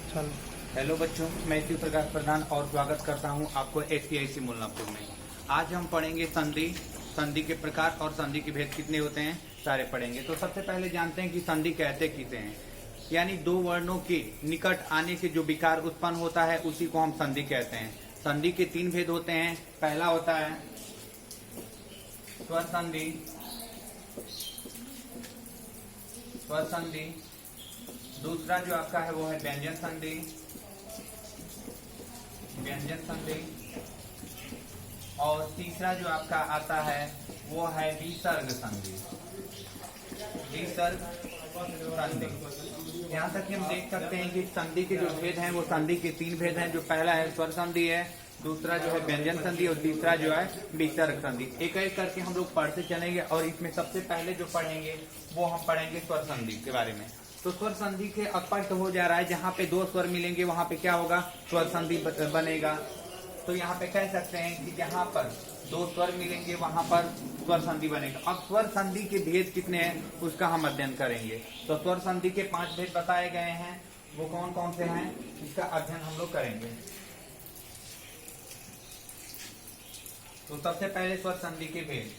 चलो। हेलो बच्चों, मैं शिव प्रकाश प्रधान और स्वागत करता हूं आपको SPIC मुल्लापुर में। आज हम पढ़ेंगे संधि के प्रकार और संधि के भेद कितने होते हैं सारे पढ़ेंगे। तो सबसे पहले जानते हैं कि संधि कहते किसे हैं। यानी दो वर्णों के निकट आने से जो विकार उत्पन्न होता है उसी को हम संधि कहते हैं। संधि के तीन भेद होते हैं। पहला होता है स्वर संधि, दूसरा जो आपका है वो है व्यंजन संधि, और तीसरा जो आपका आता है वो है विसर्ग संधि। यहाँ तक हम देख सकते हैं कि संधि के जो भेद हैं वो संधि के तीन भेद हैं। जो पहला है स्वर संधि है, दूसरा जो है व्यंजन संधि और तीसरा जो है विसर्ग संधि। एक एक करके हम लोग पढ़ते चलेंगे और इसमें सबसे पहले जो पढ़ेंगे वो हम पढ़ेंगे स्वर संधि के बारे में। तो स्वर संधि के स्पष्ट हो जा रहा है, जहाँ पे दो स्वर मिलेंगे वहां पे क्या होगा, स्वर संधि बनेगा। तो यहाँ पे कह सकते हैं कि जहाँ पर दो स्वर मिलेंगे वहां पर स्वर संधि बनेगा। अब स्वर संधि के भेद कितने हैं उसका हम अध्ययन करेंगे। तो स्वर संधि के 5 भेद बताए गए हैं, वो कौन कौन से हैं इसका अध्ययन हम लोग करेंगे। तो सबसे पहले स्वर संधि के भेद।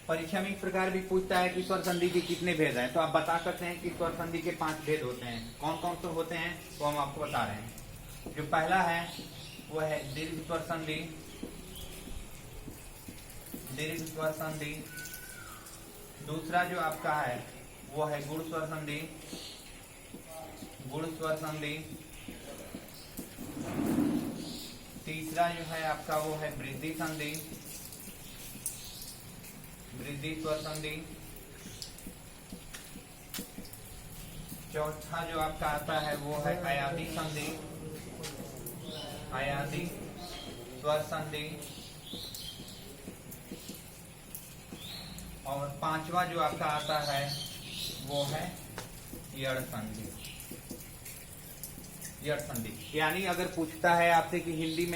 परीक्षा में इस प्रकार भी पूछता है कि स्वर संधि के कितने भेद हैं, तो आप बता सकते हैं कि स्वर संधि के 5 भेद होते हैं। कौन कौन से होते हैं वो हम आपको बता रहे हैं। जो पहला है वो है दीर्घ स्वर संधि, दूसरा जो आपका है वो है गुण स्वर संधि, तीसरा जो है आपका वो है वृद्धि स्वर संधि, चौथा जो आपका आता है वो है अयादी स्वर संधि, और पांचवा जो आपका आता है वो है यड़ संधि। यानी अगर पूछता है आपसे कि हिंदी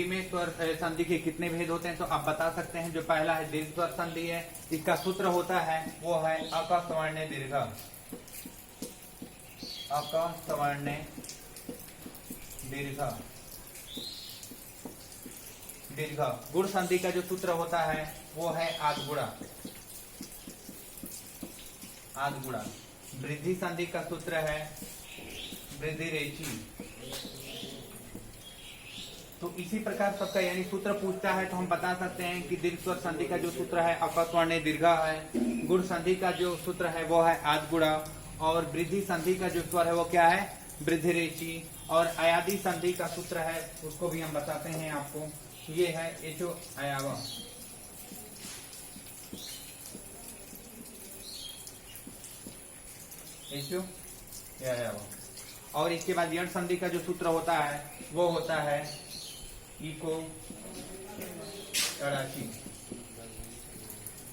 में स्वर संधि के कितने भेद होते हैं, तो आप बता सकते हैं। जो पहला है दीर्घ स्वर संधि है, इसका सूत्र होता है वो है अक सवर्ण दीर्घ। गुण संधि का जो सूत्र होता है वो है आधगुणा। वृद्धि संधि का सूत्र है वृद्धि रेची। तो इसी प्रकार सबका यानी सूत्र पूछता है तो हम बता सकते हैं कि दीर्घ स्वर संधि का जो सूत्र है अपस्वर्ण दीर्घ है, गुण संधि का जो सूत्र है वो है आधगुणा, और वृद्धि संधि का जो स्वर है वो क्या है वृद्धि रेची, और अयादी संधि का सूत्र है उसको भी हम बताते हैं आपको, ये है एचो अयावा। और इसके बाद यण संधि का जो सूत्र होता है वो होता है इको अड़ाची।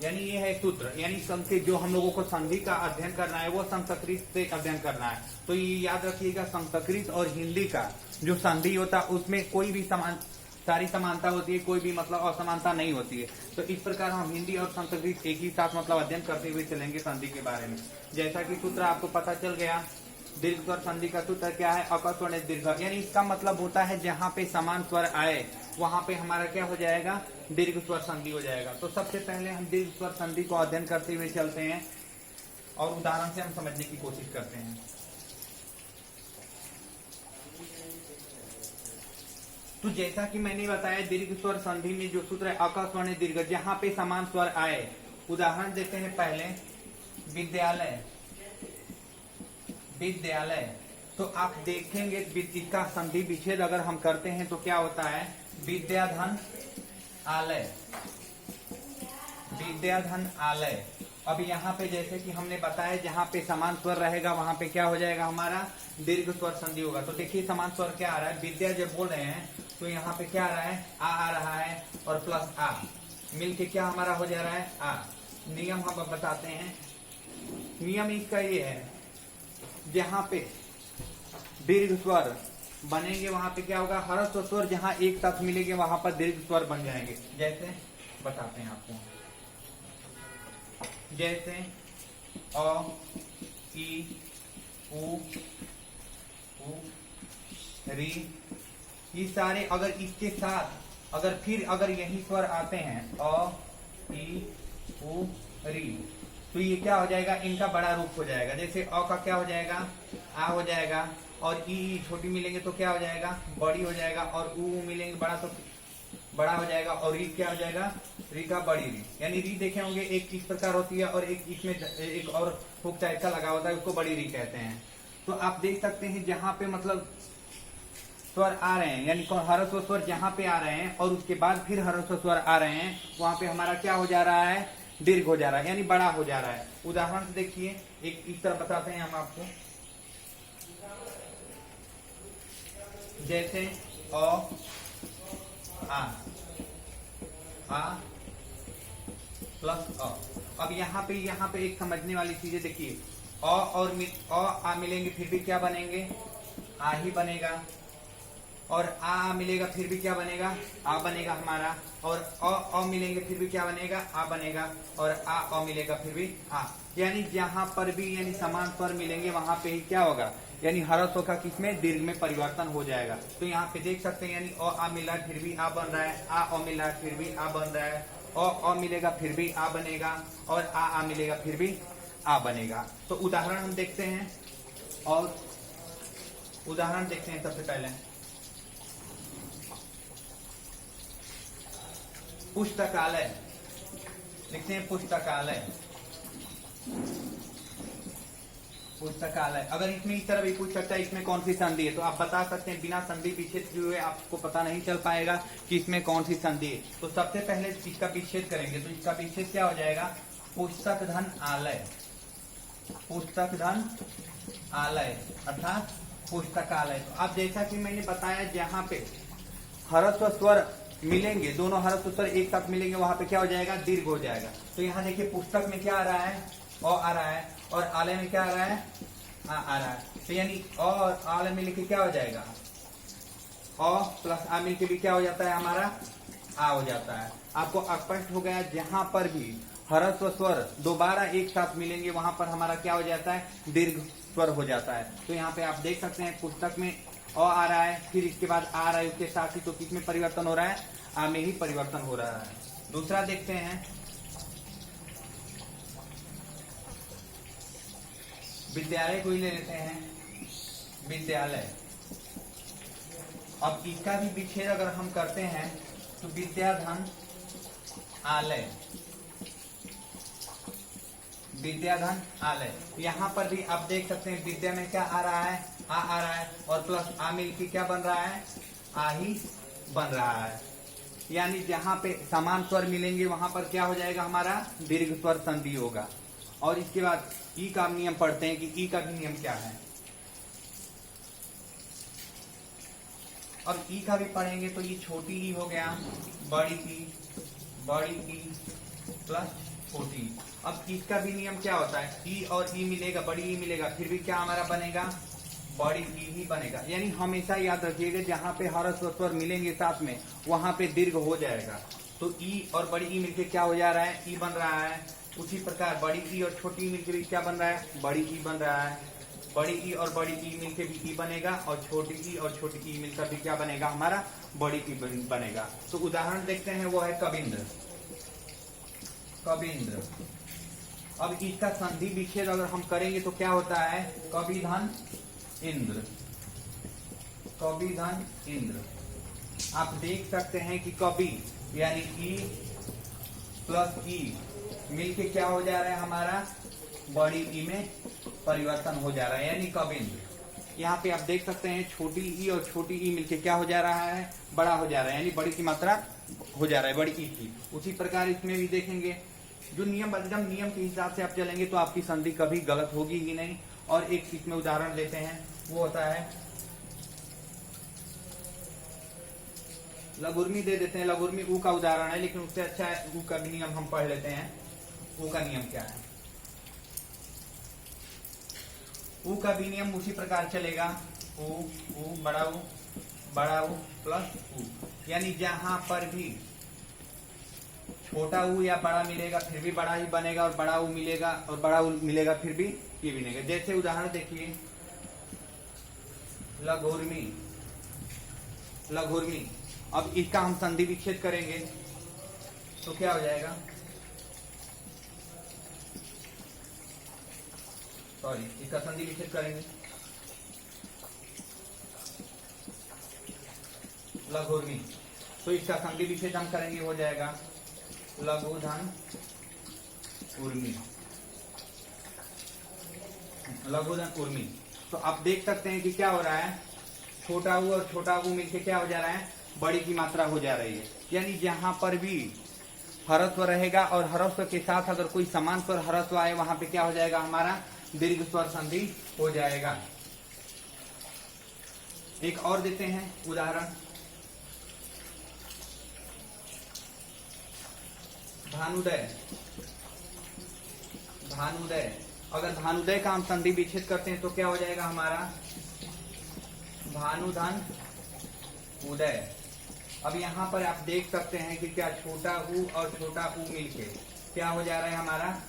यानी ये है सूत्र, यानी संस्कृत जो हम लोगों को संधि का अध्ययन करना है वो संस्कृत से अध्ययन करना है। तो ये याद रखिएगा, संस्कृत और हिंदी का जो संधि होता है उसमें कोई भी सारी समानता होती है, कोई भी मतलब असमानता नहीं होती है। तो इस प्रकार हम हिंदी और संस्कृत एक ही साथ मतलब अध्ययन करते हुए चलेंगे संधि के बारे में। जैसा कि सूत्र आपको पता चल गया, दीर्घ स्वर संधि का सूत्र क्या है अकस्वर्ण दीर्घ। यानी इसका मतलब होता है जहाँ पे समान स्वर आए वहां पे हमारा क्या हो जाएगा, दीर्घ स्वर संधि हो जाएगा। तो सबसे पहले हम दीर्घ स्वर संधि को अध्ययन करते हुए चलते हैं और उदाहरण से हम समझने की कोशिश करते हैं। तो जैसा कि मैंने बताया दीर्घ स्वर संधि में जो सूत्र है अकस्वर्ण दीर्घ, जहाँ पे समान स्वर आए। उदाहरण देते हैं पहले विद्यालय। तो आप देखेंगे इसका संधि विच्छेद अगर हम करते हैं तो क्या होता है विद्याधन आलय। अब यहाँ पे जैसे कि हमने बताया जहाँ पे समान स्वर रहेगा वहां पे क्या हो जाएगा हमारा दीर्घ स्वर संधि होगा। तो देखिए समान स्वर क्या आ रहा है, विद्या जब बोल रहे हैं तो यहाँ पे क्या आ रहा है आ रहा है और प्लस आ मिलके क्या हमारा हो जा रहा है आ। नियम हम बताते हैं, नियम इसका ये है जहाँ पे दीर्घ स्वर बनेंगे वहां पे क्या होगा, ह्रस्व स्वर जहां एक साथ मिलेंगे वहां पर दीर्घ स्वर बन जाएंगे। जैसे बताते हैं आपको, जैसे अ, ई, उ, री, ये सारे अगर इसके साथ अगर यही स्वर आते हैं अ, ई, उ, री, तो ये क्या हो जाएगा, इनका बड़ा रूप हो जाएगा। जैसे अ का क्या हो जाएगा, आ हो जाएगा, और ई छोटी मिलेंगे तो क्या हो जाएगा, बड़ी हो जाएगा, और उ मिलेंगे बड़ा तो बड़ा हो जाएगा, और री क्या हो जाएगा, री का बड़ी री। यानी री देखे होंगे एक इस प्रकार होती है और एक इसमें एक और हुक टाइप का लगा होता है, उसको बड़ी री कहते हैं। तो आप देख सकते हैं जहां पे मतलब स्वर आ रहे हैं, यानी ह्रस्व स्वर जहां पे आ रहे हैं और उसके बाद फिर ह्रस्व स्वर आ रहे हैं, वहां पे हमारा क्या हो जा रहा है, दीर्घ हो जा रहा है, यानी बड़ा हो जा रहा है। उदाहरण से देखिए, एक इस तरह बताते हैं हम आपको, जैसे अ, आ प्लस अ। अब यहाँ पे एक समझने वाली चीज है, देखिए अ और आ मिलेंगे फिर भी क्या बनेंगे, आ ही बनेगा, और आ मिलेगा फिर भी क्या बनेगा, आ बनेगा हमारा, और अ मिलेंगे फिर भी क्या बनेगा, आ बनेगा, और आ मिलेगा फिर भी आ। यानी जहां पर भी यानी समान स्वर मिलेंगे वहां पे ही क्या होगा, यानी ह्रस्व का किसमें, दीर्घ में परिवर्तन हो जाएगा। तो यहाँ पे देख सकते हैं, यानी आ मिला है फिर भी आ बन रहा है, आ मिला है फिर भी आ बन रहा है, अ मिलेगा फिर भी आ बनेगा, और आ मिलेगा फिर भी आ बनेगा। तो उदाहरण हम देखते हैं, और उदाहरण देखते हैं सबसे पहले पुस्तकालय, लिखते हैं पुस्तकालय, पुस्तकालय। अगर इसमें इस तरह भी पूछ सकता है इसमें कौन सी संधि है, तो आप बता सकते हैं बिना संधि विच्छेद हुए आपको पता नहीं चल पाएगा कि इसमें कौन सी संधि है। तो सबसे पहले इसका विच्छेद करेंगे, तो इसका विच्छेद क्या हो जाएगा, पुस्तक धन आलय, पुस्तक धन आलय अर्थात पुस्तकालय। तो अब जैसा कि मैंने बताया, जहां पे ह्रस्व स्वर मिलेंगे, दोनों ह्रस्व स्वर एक साथ मिलेंगे, वहां पे क्या हो जाएगा, दीर्घ हो जाएगा। तो यहाँ देखिए पुस्तक में क्या आ रहा है, अ आ रहा है, और आलय में क्या आ रहा है, आ रहा है। तो यानी अ और आलय मिल के क्या हो जाएगा, अ प्लस आ मिल के भी क्या हो जाता है हमारा, आ हो जाता है। आपको स्पष्ट हो गया, जहां पर भी ह्रस्व स्वर दोबारा एक साथ मिलेंगे वहां पर हमारा क्या हो जाता है, दीर्घ स्वर हो जाता है। तो यहाँ पे आप देख सकते हैं पुस्तक में अ आ रहा है, फिर इसके बाद आ रहा है उसके साथ ही, तो किसमें परिवर्तन हो रहा है, आ में ही परिवर्तन हो रहा है। दूसरा देखते हैं, विद्यालय को ही ले लेते हैं, विद्यालय। अब इसका भी विच्छेद अगर हम करते हैं तो विद्याधन आलय, विद्याधन आलय। यहाँ पर भी आप देख सकते हैं विद्या में क्या आ रहा है, आ रहा है, और प्लस आ मिल के क्या बन रहा है, आ ही बन रहा है। यानी जहां पे समान स्वर मिलेंगे वहां पर क्या हो जाएगा हमारा, दीर्घ स्वर संधि होगा। और इसके बाद ई का नियम पढ़ते हैं कि ई का भी नियम क्या है। और ई का भी पढ़ेंगे तो ये छोटी ई हो गया, बड़ी ई प्लस छोटी। अब इसका भी नियम क्या होता है, ई और ई मिलेगा, बड़ी ई मिलेगा, फिर भी क्या हमारा बनेगा, बड़ी ई ही बनेगा। यानी हमेशा याद रखिएगा जहां पे ह्रस्व स्वर मिलेंगे साथ में वहां पे दीर्घ हो जाएगा। तो ई और बड़ी ई मिलके क्या हो जा रहा है, ई बन रहा है। उसी प्रकार बड़ी ई और छोटी ई मिलके भी क्या बन रहा है, बड़ी ई बन रहा है। बड़ी ई और बड़ी ई मिलके भी ई बनेगा, और छोटी ई और छोटी ई मिलकर भी क्या बनेगा हमारा, बड़ी ई बनेगा। तो उदाहरण देखते हैं, वो है कविंद्र, कविंद्र। अब इसका संधि विच्छेद अगर हम करेंगे तो क्या होता है, कविधन इंद्र, कविधन इंद्र। आप देख सकते हैं कि कवि यानी ई प्लस ई मिलके क्या हो जा रहा है हमारा, बड़ी ई में परिवर्तन हो जा रहा है, यानी कविंद्र। यहाँ पे आप देख सकते हैं छोटी ई और छोटी ई मिलके क्या हो जा रहा है, बड़ा हो जा रहा है, यानी बड़ी की मात्रा हो जा रहा है, बड़ी ई की। उसी प्रकार इसमें भी देखेंगे, जो नियम एकदम नियम के हिसाब से आप चलेंगे तो आपकी संधि कभी गलत होगी ही नहीं। और एक इसमें उदाहरण लेते हैं, वो होता है लघुर्मी दे देते हैं। लघुर्मी ऊ का उदाहरण है, लेकिन उससे अच्छा है ऊ का भी नियम हम पढ़ लेते हैं। ऊ का नियम क्या है, ऊ का भी नियम उसी प्रकार चलेगा, ऊ बड़ा ऊ प्लस ऊ। यानी जहां पर भी छोटा ऊ या बड़ा मिलेगा फिर भी बड़ा ही बनेगा, और बड़ा ऊ मिलेगा और बड़ा ऊ मिलेगा फिर भी ये बनेगा। जैसे उदाहरण देखिए, लघुर्मी, लघुर्मी। अब इसका हम संधि विच्छेद करेंगे तो क्या हो जाएगा, सॉरी, इसका संधि विच्छेद करेंगे, लघुर्मी। तो इसका संधि विच्छेद हम करेंगे, हो जाएगा लघुधन उर्मी, लघुधन उर्मी। तो आप देख सकते हैं कि क्या हो रहा है, छोटा ऊ और छोटा ऊ मिलके क्या हो जा रहा है, बड़ी की मात्रा हो जा रही है। यानी जहां पर भी ह्रस्व रहेगा और ह्रस्व के साथ अगर कोई समान स्वर ह्रस्व आए, वहां पे क्या हो जाएगा, हमारा दीर्घ स्वर संधि हो जाएगा। एक और देते हैं उदाहरण, भानुदय, भानुदय। अगर भानुदय का हम संधि विच्छेद करते हैं तो क्या हो जाएगा हमारा, भानुधन उदय। अब यहाँ पर आप देख सकते हैं कि क्या छोटा ऊ और छोटा ऊ मिलके क्या हो जा रहा है, हमारा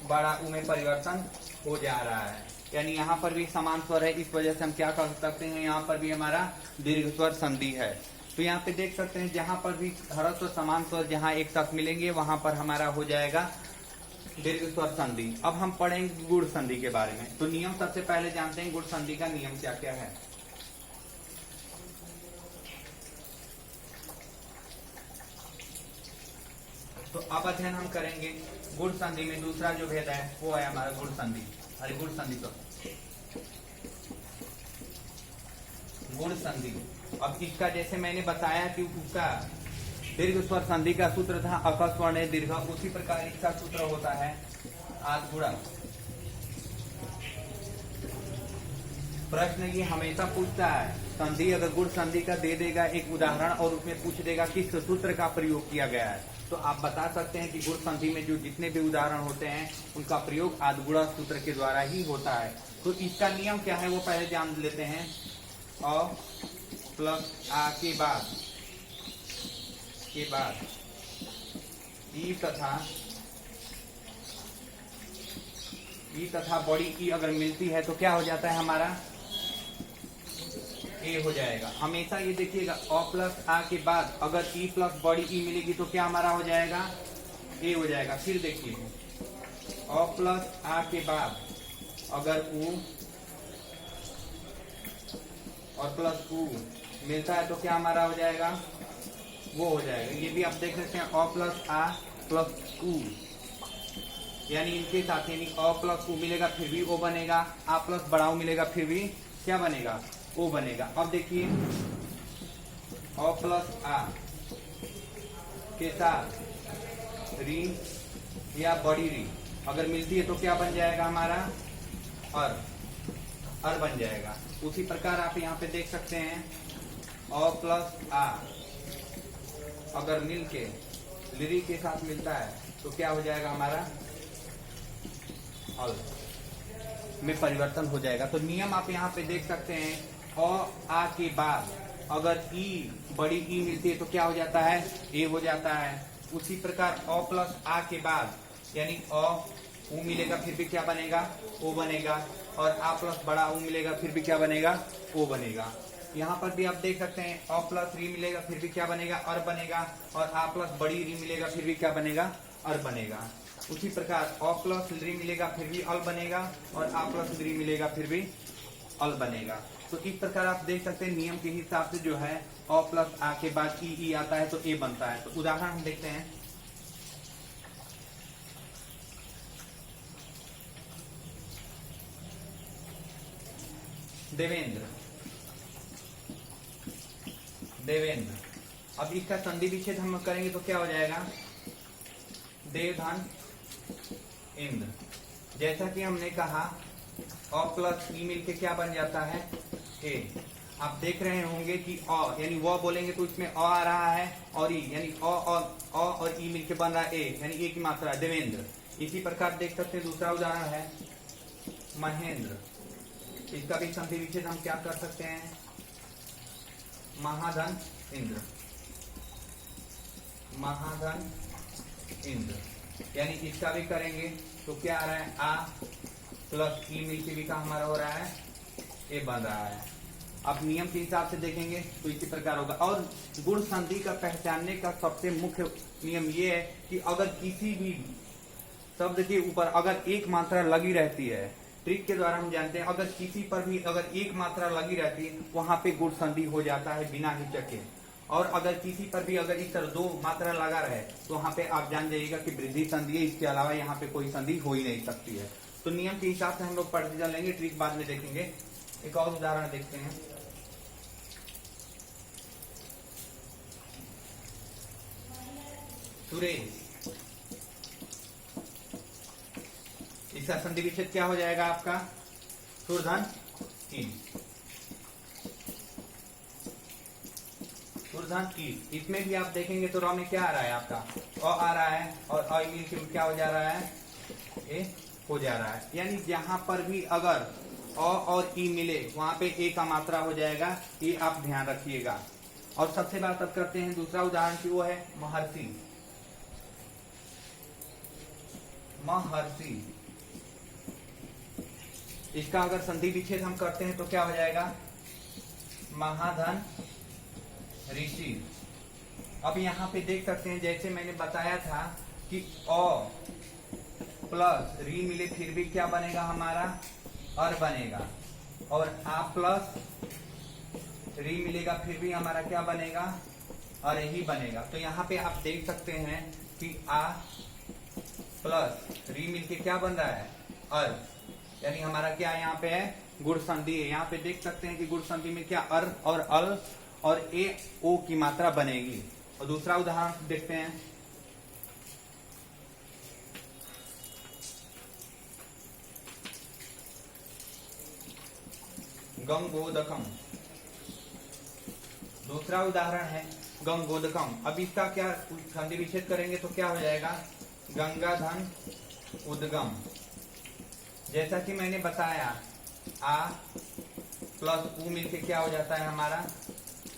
बड़ा ऊ में परिवर्तन हो जा रहा है। यानी यहाँ पर भी समान स्वर है, इस वजह से हम क्या कर सकते हैं, यहाँ पर भी हमारा दीर्घ स्वर संधि है। तो यहाँ पे देख सकते हैं जहां पर भी ह्रस्व समान स्वर जहां एक साथ मिलेंगे वहां पर हमारा हो जाएगा दीर्घ स्वर संधि। अब हम पढ़ेंगे गुण संधि के बारे में। तो नियम सबसे पहले जानते हैं गुण संधि का नियम क्या क्या है। तो अब अध्ययन हम करेंगे गुण संधि में दूसरा जो भेद है वो है हमारा गुण संधि। अरे गुण संधि, तो गुण संधि। अब इसका जैसे मैंने बताया कि उसका दीर्घ स्वर संधि का सूत्र था अकस्वर्ण दीर्घ, उसी प्रकार इसका सूत्र होता है आद्गुणा। प्रश्न ये हमेशा पूछता है, संधि अगर गुण संधि का दे देगा एक उदाहरण और उसमें पूछ देगा किस सूत्र का प्रयोग किया गया है, तो आप बता सकते हैं कि गुण संधि में जो जितने भी उदाहरण होते हैं उनका प्रयोग आद्गुणा सूत्र के द्वारा ही होता है। तो इसका नियम क्या है वो पहले जान लेते हैं। अ प्लस आ के बाद ई तथा बड़ी ई अगर मिलती है तो क्या हो जाता है, हमारा ए हो जाएगा। हमेशा ये देखिएगा, अ प्लस आ के बाद अगर ई प्लस बड़ी ई मिलेगी तो क्या हमारा हो जाएगा, ए हो जाएगा। फिर देखिए, अ प्लस आ के बाद अगर ऊ और प्लस ऊ मिलता है तो क्या हमारा हो जाएगा, वो हो जाएगा। ये भी आप देख सकते हैं, अ प्लस आ प्लस ऊ, यानी इनके साथ यानी अ प्लस ऊ मिलेगा फिर भी ओ बनेगा, आ प्लस बड़ा ऊ मिलेगा फिर भी क्या बनेगा, ओ बनेगा। अब देखिए, अ प्लस आ के साथ री या बड़ी री अगर मिलती है तो क्या बन जाएगा, हमारा अर बन जाएगा। उसी प्रकार आप यहाँ पे देख सकते हैं, अ प्लस आ अगर मिलके लिरी के साथ मिलता है तो क्या हो जाएगा, हमारा अल में परिवर्तन हो जाएगा। तो नियम आप यहाँ पे देख सकते हैं, अ आ के बाद अगर ई बड़ी ई मिलती है तो क्या हो जाता है, ए हो जाता है। उसी प्रकार अ प्लस आ के बाद यानी अ ऊ मिलेगा फिर भी क्या बनेगा, ओ बनेगा, और आ प्लस बड़ा ऊ मिलेगा फिर भी क्या बनेगा, ओ बनेगा। यहाँ पर भी आप देख सकते हैं, अ प्लस री मिलेगा फिर भी क्या बनेगा, अर बनेगा, और आ प्लस बड़ी री मिलेगा फिर भी क्या बनेगा, अर बनेगा। उसी प्रकार अ प्लस री मिलेगा फिर भी अल बनेगा, और आ प्लस री मिलेगा फिर भी अल बनेगा। तो इस प्रकार आप देख सकते हैं नियम के हिसाब से जो है अ प्लस आ के बाद ई आता है तो ए बनता है। तो उदाहरण हम देखते हैं, देवेंद्र, देवेंद्र। अब इसका संधि विच्छेद हम करेंगे तो क्या हो जाएगा, देवधन इंद्र। जैसा कि हमने कहा अ प्लस ई मिलके क्या बन जाता है, ए। आप देख रहे होंगे कि अ यानी व बोलेंगे तो इसमें अ आ रहा है, और ई यानी अ और ई मिलके बन रहा है ए, यानी ए की मात्रा देवेंद्र। इसी प्रकार देख सकते हैं दूसरा उदाहरण है महेंद्र। इसका भी संधि विच्छेद हम क्या कर सकते हैं, महाधन इंद्र, महाधन इंद्र, यानी इसका भी करेंगे तो क्या आ रहा है, आ प्लस ई मिलके भी का हमारा हो रहा है ए बन रहा है। अब नियम के हिसाब से देखेंगे तो इसी प्रकार होगा। और गुण संधि का पहचानने का सबसे मुख्य नियम ये है कि अगर किसी भी शब्द के ऊपर अगर एक मात्रा लगी रहती है, ट्रिक के द्वारा हम जानते हैं अगर किसी पर भी अगर एक मात्रा लगी रहती है वहां पे गुण संधि हो जाता है बिना हिचक के। और अगर किसी पर भी अगर इस तरह दो मात्रा लगा रहे तो वहां पे आप जान जाइएगा कि वृद्धि संधि है, इसके अलावा यहाँ पे कोई संधि हो ही नहीं सकती है। तो नियम के हिसाब से हम लोग पढ़ते चलेंगे, ट्रिक बाद में देखेंगे। एक और उदाहरण देखते हैं। सुरेश, इसका संधि विच्छेद क्या हो जाएगा आपका, सुरधन की, सुरधन की। इसमें भी आप देखेंगे तो र में क्या आ रहा है आपका, अ आ रहा है और अ मिल के क्या हो जा रहा है, ए हो जा रहा है। यानी जहां पर भी अगर अ और ई मिले वहां पे ए का मात्रा हो जाएगा, ये आप ध्यान रखिएगा। और सबसे बात अब करते हैं दूसरा उदाहरण की, वो है महर्षि। महर्षि, इसका अगर संधि विच्छेद हम करते हैं तो क्या हो जाएगा, महाधन ऋषि। अब यहाँ पे देख सकते हैं जैसे मैंने बताया था कि अ प्लस री मिले फिर भी क्या बनेगा हमारा, अर बनेगा। और आ प्लस री मिलेगा फिर भी हमारा क्या बनेगा, अर ही बनेगा। तो यहाँ पे आप देख सकते हैं कि आ प्लस री मिलके क्या बन रहा है, अर, यानी हमारा क्या यहाँ पे है, गुण संधि है। यहाँ पे देख सकते हैं कि गुण संधि में क्या अर और अल और ए ओ की मात्रा बनेगी। और दूसरा उदाहरण देखते हैं। गंगोदकम, दूसरा उदाहरण है गंगोदकम। अब इसका क्या संधि विच्छेद करेंगे तो क्या हो जाएगा, गंगाधन उद्गम। जैसा कि मैंने बताया आ प्लस ऊ मिलके क्या हो जाता है हमारा,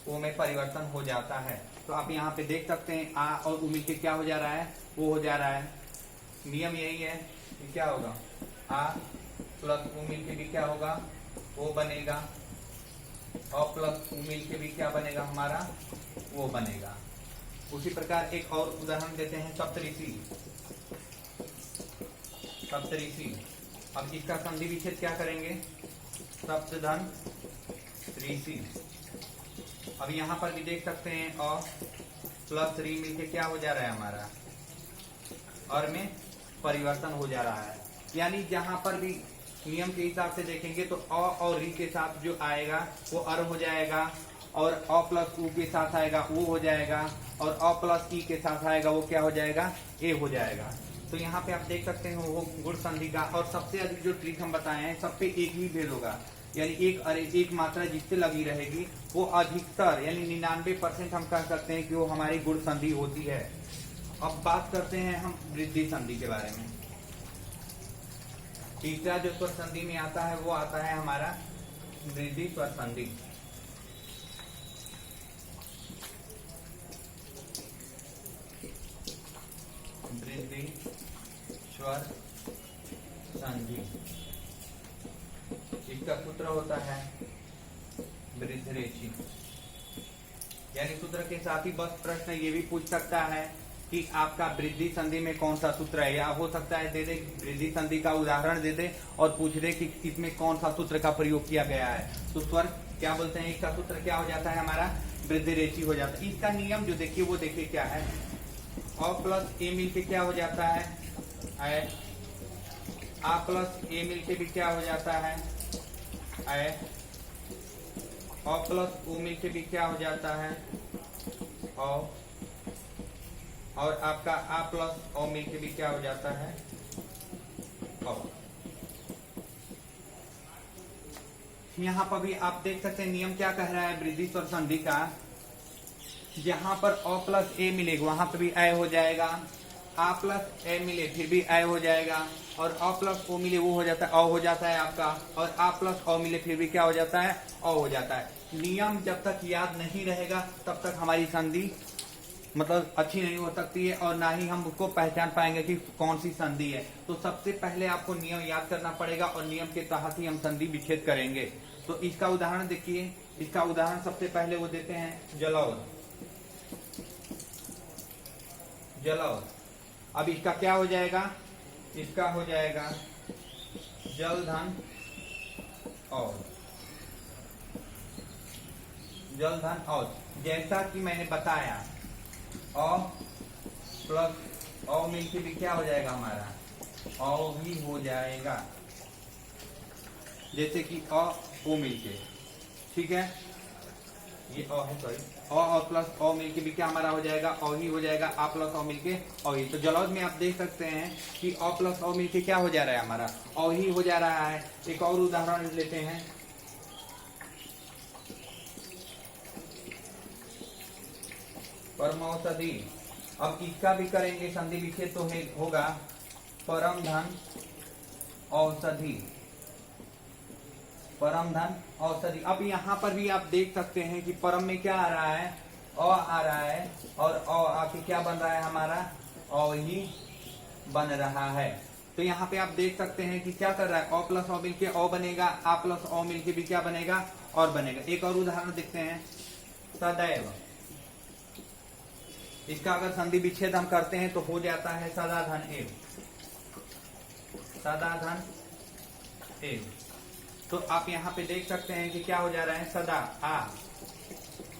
ओ में परिवर्तन हो जाता है। तो आप यहाँ पे देख सकते हैं आ और ऊ मिलके क्या हो जा रहा है, वो हो जा रहा है। नियम यही है कि क्या होगा, आ प्लस ऊ मिलके भी क्या होगा, वो बनेगा। और प्लस ऊ मिलके भी क्या बनेगा हमारा, वो बनेगा। उसी प्रकार एक और उदाहरण देते हैं, सप्तऋषि। सप्तऋषि, अब इसका संधि विच्छेद क्या करेंगे, सप्तधन ऋषि। अब यहाँ पर भी देख सकते हैं अ प्लस री मिलके क्या हो जा रहा है हमारा, और में परिवर्तन हो जा रहा है। यानी जहां पर भी नियम के हिसाब से देखेंगे तो अ और री के साथ जो आएगा वो अर हो जाएगा, और अ प्लस ऊ के साथ आएगा वो हो जाएगा, और अ प्लस ई के साथ आएगा वो क्या हो जाएगा, ए हो जाएगा। तो यहाँ पे आप देख सकते हैं वो गुण संधि का। और सबसे अधिक जो ट्रिक हम बताए हैं सब पे एक ही भेद होगा, यानी एक मात्रा जिससे लगी रहेगी वो अधिकतर यानी 99% हम कह सकते हैं कि वो हमारी गुण संधि होती है। अब बात करते हैं हम वृद्धि संधि के बारे में। तीसरा जो स्वर संधि में आता है वो आता है हमारा वृद्धि स्वर संधि। वृद्धि स्वर संधि, इसका सूत्र होता है वृद्धरेचि। यानी सूत्र के साथ ही बस प्रश्न ये भी पूछ सकता है कि आपका वृद्धि संधि में कौन सा सूत्र है, या हो सकता है दे दे वृद्धि संधि का उदाहरण दे दे और पूछ दे कि इसमें कौन सा सूत्र का प्रयोग किया गया है। तो स्वर क्या बोलते हैं, इसका सूत्र क्या हो जाता है हमारा, वृद्धिरेचि हो जाता है। इसका नियम जो देखिए वो देखिए क्या है, अ प्लस ए मिल के क्या हो जाता है, आ प्लस ए मिल के भी क्या हो जाता है, अ प्लस ओ मिल के भी क्या हो जाता है, अ, और आपका आ प्लस ओ मिल के भी क्या हो जाता है, अ। यहाँ पर भी आप देख सकते हैं नियम क्या कह रहा है वृद्धि स्वर संधि का, जहां पर अ प्लस ए मिलेगा वहां पर भी ए हो जाएगा, आ प्लस ए मिले फिर भी ए हो जाएगा, और अ प्लस ओ मिले वो हो जाता है अ हो जाता है आपका, और आ प्लस अ मिले फिर भी क्या हो जाता है, अ हो जाता है। नियम जब तक याद नहीं रहेगा तब तक हमारी संधि मतलब अच्छी नहीं हो सकती है और ना ही हम उसको पहचान पाएंगे कि कौन सी संधि है। तो सबसे पहले आपको नियम याद करना पड़ेगा और नियम के तहत ही हम संधि विच्छेद करेंगे। तो इसका उदाहरण देखिए, इसका उदाहरण सबसे पहले वो देते हैं जलौध। जलौध, अब इसका क्या हो जाएगा, इसका हो जाएगा जलधन और जलधन और, जैसा कि मैंने बताया अ प्लस अ मिलके भी क्या हो जाएगा हमारा, अ भी हो जाएगा। जैसे कि अ ओ मिलके, ठीक है, ये अ है, सॉरी, अ और प्लस अ मिलके भी क्या हमारा हो जाएगा, अ ही हो जाएगा। आ प्लस अ मिलके अ ही। तो जलौध में आप देख सकते हैं कि अ प्लस अ मिलके क्या हो जा रहा है हमारा, अ ही हो जा रहा है। एक और उदाहरण लेते हैं, परमौषधि। अब इसका भी करेंगे संधि विच्छेद, तो होगा परम धन औषधि, परम धन औषधि। अब यहाँ पर भी आप देख सकते हैं कि परम में क्या आ रहा है, अ आ रहा है और अ आके क्या बन रहा है हमारा, अ ही बन रहा है। तो यहाँ पे आप देख सकते हैं कि क्या कर रहा है, अ प्लस अ मिलके अ बनेगा, आ प्लस अ मिलके भी क्या बनेगा, और बनेगा। एक और उदाहरण देखते हैं, सदैव। इसका अगर संधि विच्छेद हम करते हैं तो हो जाता है सदा धन एव, सदा धन एव। तो आप यहाँ पे देख सकते हैं कि क्या हो जा रहा है, सदा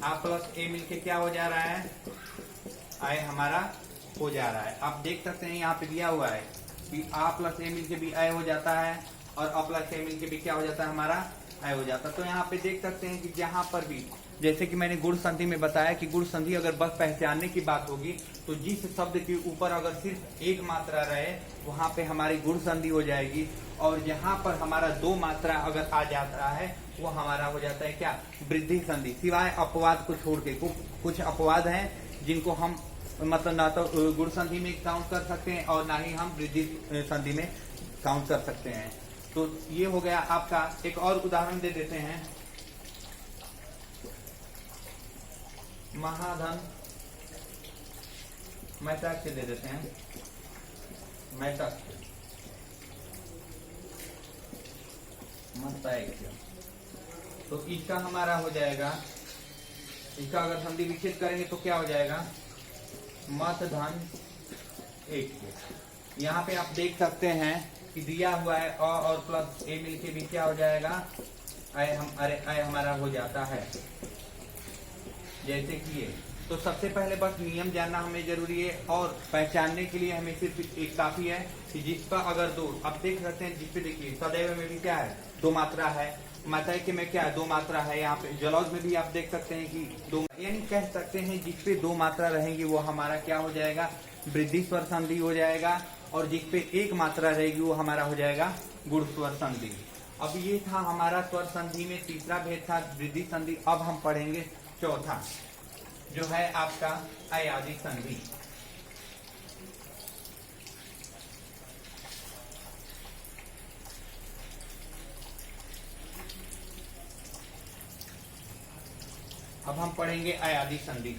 आ प्लस ए मिलके क्या हो जा रहा है, आय हमारा हो जा रहा है। आप देख सकते हैं यहाँ पे दिया हुआ है कि आ प्लस ए मिलके भी आय हो जाता है और अ प्लस ए मिलके भी क्या हो जाता है हमारा, आय हो जाता है। तो यहाँ पे देख सकते हैं कि जहां पर भी, जैसे कि मैंने गुण संधि में बताया कि गुण संधि अगर बस पहचानने की बात होगी तो जिस शब्द के ऊपर अगर सिर्फ एक मात्रा रहे वहां पे हमारी गुण संधि हो जाएगी, और जहां पर हमारा दो मात्रा अगर आ जाता है वो हमारा हो जाता है क्या, वृद्धि संधि। सिवाय अपवाद को छोड़ के, कुछ अपवाद हैं जिनको हम मतलब ना तो गुण संधि में काउंट कर सकते हैं और ना ही हम वृद्धि संधि में काउंट कर सकते हैं। तो ये हो गया आपका। एक और उदाहरण दे देते हैं, महाधन मैसाक्ष्य दे देते हैं, मैसाक्ष्य मत्स्याक्ष्य। तो इसका हमारा हो जाएगा, इसका अगर संधि विच्छेद करेंगे तो क्या हो जाएगा, मत धन एक। यहाँ पे आप देख सकते हैं कि दिया हुआ है अ और प्लस ए मिलके भी क्या हो जाएगा, आय हमारा हो जाता है, जैसे कि ये। तो सबसे पहले बस नियम जानना हमें जरूरी है और पहचानने के लिए हमें सिर्फ एक काफी है कि जिसका अगर दो, आप देख सकते हैं जिसपे देखिए सदैव में भी क्या है, दो मात्रा है, मैसाक्ष्य में क्या है, दो मात्रा है। यहाँ पे जलौध में भी आप देख सकते हैं कि दो, यानी कह सकते हैं जिसपे दो मात्रा रहेंगी वो हमारा क्या हो जाएगा, वृद्धि स्वर संधि हो जाएगा, और जिसपे एक मात्रा रहेगी वो हमारा हो जाएगा गुण स्वर संधि। अब ये था हमारा स्वर संधि में तीसरा भेद था, वृद्धि संधि। अब हम पढ़ेंगे चौथा, जो है आपका अयादि संधि। अब हम पढ़ेंगे अयादि संधि।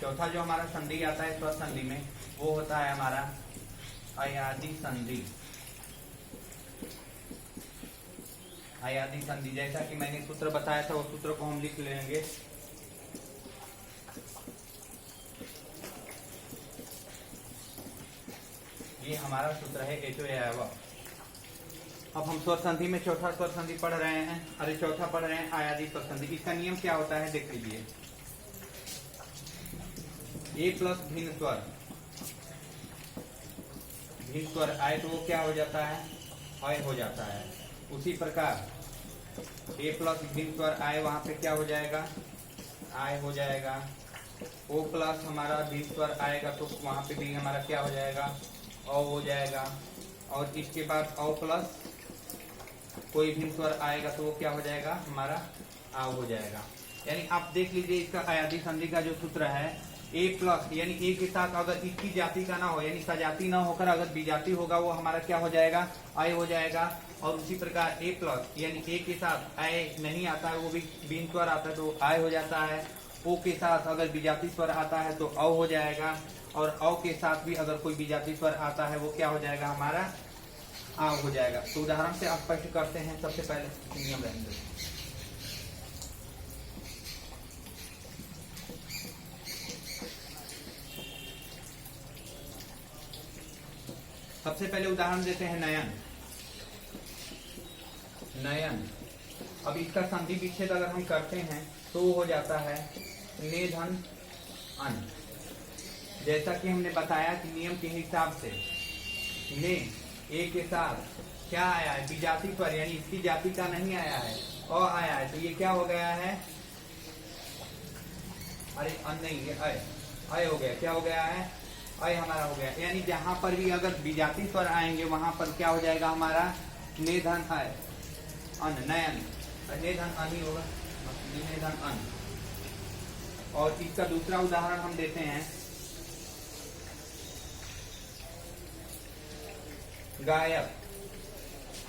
चौथा जो हमारा संधि आता है स्वर संधि में वो होता है हमारा अयादि संधि। अयादि संधि, जैसा कि मैंने सूत्र बताया था वो सूत्र को हम लिख लेंगे। ये हमारा सूत्र है एचो एव। अब हम स्वर संधि में चौथा स्वर संधि पढ़ रहे हैं, अरे चौथा पढ़ रहे हैं अयादि स्वर संधि। इसका नियम क्या होता है देख लीजिए, ए प्लस भिन्न स्वर, भिन्न स्वर आए तो वो क्या हो जाता है, अय हो जाता है। उसी प्रकार ए प्लस भिन्न स्वर आए वहां पे क्या हो जाएगा, आय हो जाएगा। ओ प्लस हमारा भिन्न स्वर आएगा तो वहां पे भी हमारा क्या हो जाएगा, अ हो जाएगा। और इसके बाद अ प्लस कोई भिन्न स्वर आएगा तो वो क्या हो जाएगा हमारा, आ हो जाएगा। यानी आप देख लीजिए इसका अयादि संधि का जो सूत्र है, ए प्लस यानी ए के साथ अगर इसकी जाति का ना हो, यानी सजाति ना होकर अगर विजाति होगा वो हमारा क्या हो जाएगा, आय हो जाएगा। और उसी प्रकार ए प्लस यानी ए के साथ आय नहीं आता है, वो भी भिन्न स्वर आता है तो आय हो जाता है। ओ के साथ अगर विजातीय स्वर आता है तो औ हो जाएगा, और औ के साथ भी अगर कोई विजातीय स्वर आता है वो क्या हो जाएगा हमारा, आ हो जाएगा। तो उदाहरण से स्पष्ट करते हैं। सबसे पहले नियम रहेंगे, सबसे पहले उदाहरण देते हैं नयन। नयन, अब इसका संधि विच्छेद अगर हम करते हैं तो हो जाता है ने धन अन। जैसा कि हमने बताया कि नियम के हिसाब से ने ए के साथ क्या आया है, विजातीय स्वर, यानी इसकी जाति का नहीं आया है, अ आया है, तो ये क्या हो गया है, अरे अन नहीं, ये अय हो गया। क्या हो गया है, अय हमारा हो गया। यानी जहां पर भी अगर विजातीय स्वर आएंगे वहां पर क्या हो जाएगा हमारा, ने धन अय अन, नयन, ने धन अन ही होगा, ने धन अन। और इसका दूसरा उदाहरण हम देते हैं, गायक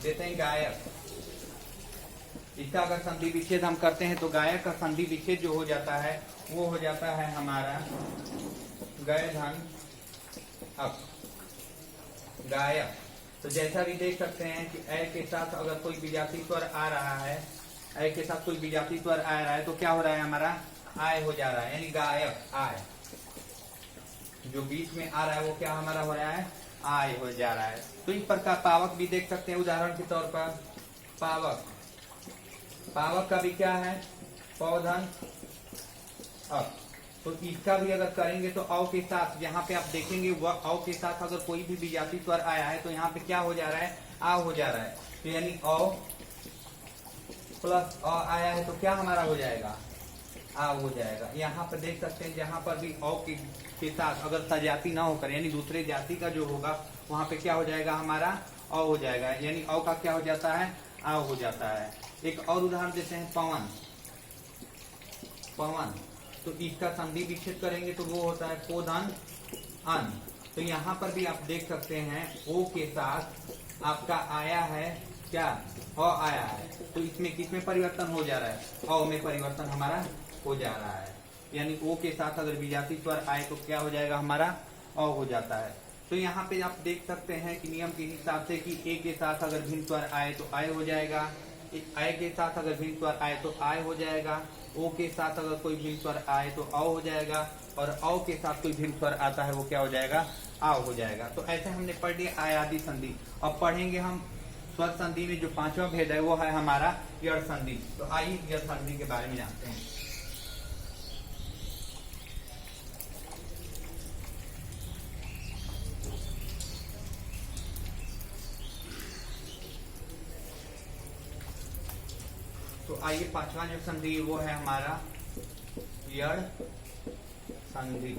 देते हैं। गायक, इसका अगर संधि विच्छेद हम करते हैं तो गायक का संधि विच्छेद जो हो जाता है वो हो जाता है हमारा गय धन अक, गायक। तो जैसा भी देख सकते हैं कि ए के साथ अगर कोई विजातीय स्वर आ रहा है, ए के साथ कोई विजातीय स्वर आ रहा है तो क्या हो रहा है हमारा, आय हो जा रहा है, यानी गायक आय। जो बीच में आ रहा है वो क्या हमारा हो रहा है, आय हो जा रहा है। तो इस प्रकार पावक भी देख सकते हैं उदाहरण के तौर पर। पावक, पावक का भी क्या है, पौधन अक। तो इसका भी अगर करेंगे तो औ के साथ, यहाँ पे आप देखेंगे वह औ के साथ अगर कोई भी विजातीय स्वर आया है तो यहाँ पे क्या हो जा रहा है, आ हो जा रहा है। तो यानी औ प्लस अ आया है तो क्या हमारा हो जाएगा, आ हो जाएगा। यहाँ पर देख सकते हैं जहां पर भी औ के साथ अगर सजाति ना होकर यानी दूसरे जाति का जो होगा वहां पे क्या हो जाएगा हमारा, अ हो जाएगा। यानी औ का क्या हो जाता है, आ हो जाता है। एक और उदाहरण देते हैं, पवन। पवन, तो इसका संधि विच्छेद करेंगे तो वो होता है पोधन अन। तो यहाँ पर भी आप देख सकते हैं ओ के साथ आपका आया है क्या, अ आया है, तो इसमें किसमें परिवर्तन हो जा रहा है, अ में परिवर्तन हमारा हो जा रहा है। यानी ओ के साथ अगर विजातीय स्वर आए तो क्या हो जाएगा हमारा, अ हो जाता है। तो यहाँ पे आप देख सकते हैं कि नियम के हिसाब से कि ए के साथ अगर भिन्न स्वर आए तो आय हो जाएगा, आय के साथ अगर भिन्न स्वर आए तो आय हो जाएगा, ओ के साथ अगर कोई भिन्न स्वर आए तो औ हो जाएगा, और औ के साथ कोई भिन्न स्वर आता है वो क्या हो जाएगा, आ हो जाएगा। तो ऐसे हमने पढ़ लिया आयादी संधि। अब पढ़ेंगे हम स्वर संधि में जो पांचवा भेद है वो है हमारा यड़ संधि। तो आइए यड़ संधि के बारे में जानते हैं। तो आइए पांचवा जो संधि वो है हमारा यड़ संधि।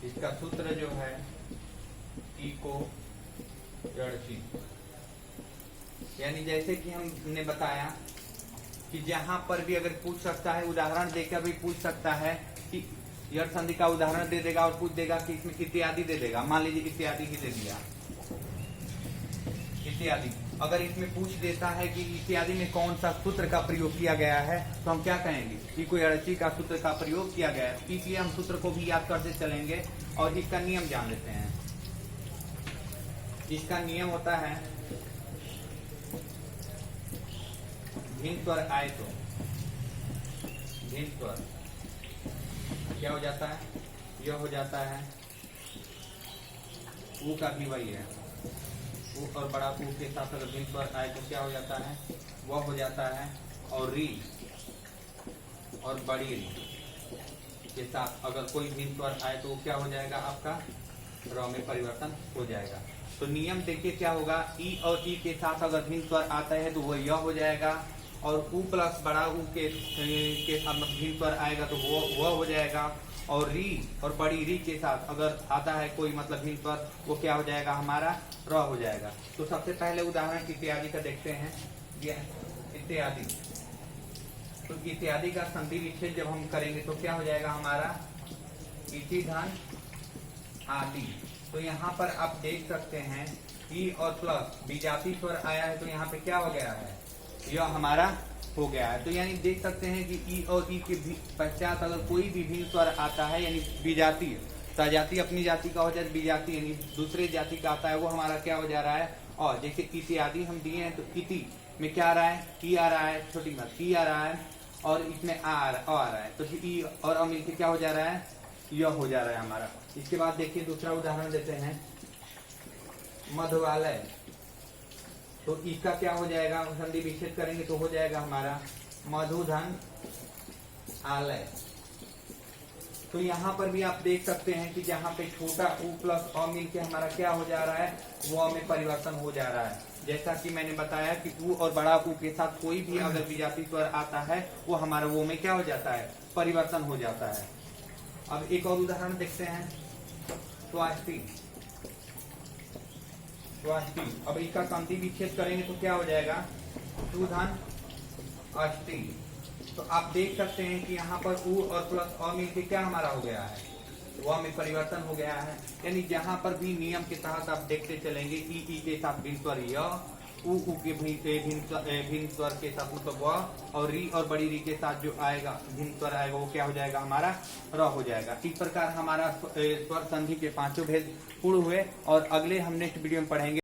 इसका सूत्र जो है इको जड़सी। यानी जैसे कि हमने बताया कि जहां पर भी अगर पूछ सकता है, उदाहरण देकर भी पूछ सकता है कि यड़ संधि का उदाहरण दे देगा और पूछ देगा कि इसमें इत्यादि दे देगा। मान लीजिए इत्यादि ही दे दिया, इत्यादि। अगर इसमें पूछ देता है कि इत्यादि में कौन सा सूत्र का प्रयोग किया गया है तो हम क्या कहेंगे, इको जड़सी का सूत्र का प्रयोग किया गया है। इसलिए हम सूत्र को भी याद करते चलेंगे और इसका नियम जान लेते हैं। इसका नियम होता है भिन्न स्वर आए तो भिन्न स्वर क्या हो जाता है, यह हो जाता है। ऊ का भी वही है, ऊ और बड़ा ऊ के साथ अगर भिन्न स्वर आए तो क्या हो जाता है, वह हो जाता है। और री और बड़ी री के साथ अगर कोई भिन्न स्वर आए तो क्या हो जाएगा, आपका र में परिवर्तन हो जाएगा। तो नियम देखिए क्या होगा, ई और ई के साथ अगर भिन्न स्वर आता है तो वह यह हो जाएगा, और ऊ प्लस बड़ा ऊ के साथ भिन्न स्वर आएगा तो वह हो जाएगा। और री और बड़ी री के साथ अगर आता है कोई मतलब भिन्न स्वर वो क्या हो जाएगा हमारा, र हो जाएगा। तो सबसे पहले उदाहरण इत्यादि का देखते हैं। इत्यादि, तो इत्यादि का संधि विच्छेद जब हम करेंगे तो क्या हो जाएगा हमारा, इति धन आदि। तो यहाँ पर आप देख सकते हैं ई और प्लस विजातीय स्वर आया है तो यहाँ पे क्या हो गया है, यह हमारा हो गया है। तो यानी देख सकते हैं कि ई और ई के पश्चात अगर कोई भी भिन्न स्वर आता है यानी विजातीय, सजाति अपनी जाति का हो जाए, विजाति यानी दूसरे जाति का आता है वो हमारा क्या हो जा रहा है। और जैसे इत्यादि हम दिए हैं तो इति में क्या आ रहा है, ई आ रहा है, छोटी मत ई आ रहा है, और इसमें आ रहा है। तो ई और अ मिलकर क्या हो जा रहा है, यह हो जा रहा है हमारा। इसके बाद देखिए दूसरा उदाहरण देते हैं, मधुवालय। तो इसका क्या हो जाएगा, संधि विच्छेद करेंगे तो हो जाएगा हमारा मधुधन आलय। तो यहाँ पर भी आप देख सकते हैं कि जहाँ पे छोटा उ प्लस अ मिल के हमारा क्या हो जा रहा है, वो में परिवर्तन हो जा रहा है। जैसा कि मैंने बताया कि उ और बड़ा उ के साथ कोई भी अगर विजातीय स्वर आता है वो हमारा वो में क्या हो जाता है, परिवर्तन हो जाता है। अब एक और उदाहरण देखते हैं, स्वास्थ्य। अब इसका संधि विच्छेद करेंगे तो क्या हो जाएगा, सुधन अष्टि। तो आप देख सकते हैं कि यहाँ पर उ और प्लस अ मिल के क्या हमारा हो गया है, वह में परिवर्तन हो गया है। यानी जहाँ पर भी नियम के तहत आप देखते चलेंगे, ई के साथ भिन्न स्वर य, उ के भिन्न स्वर के साथ मतलब व, और री और बड़ी री के साथ जो आएगा भिन्न स्वर आएगा वो क्या हो जाएगा हमारा, र हो जाएगा। इस प्रकार हमारा स्वर संधि के पांचों भेद पूर्ण हुए और अगले हम नेक्स्ट वीडियो में पढ़ेंगे।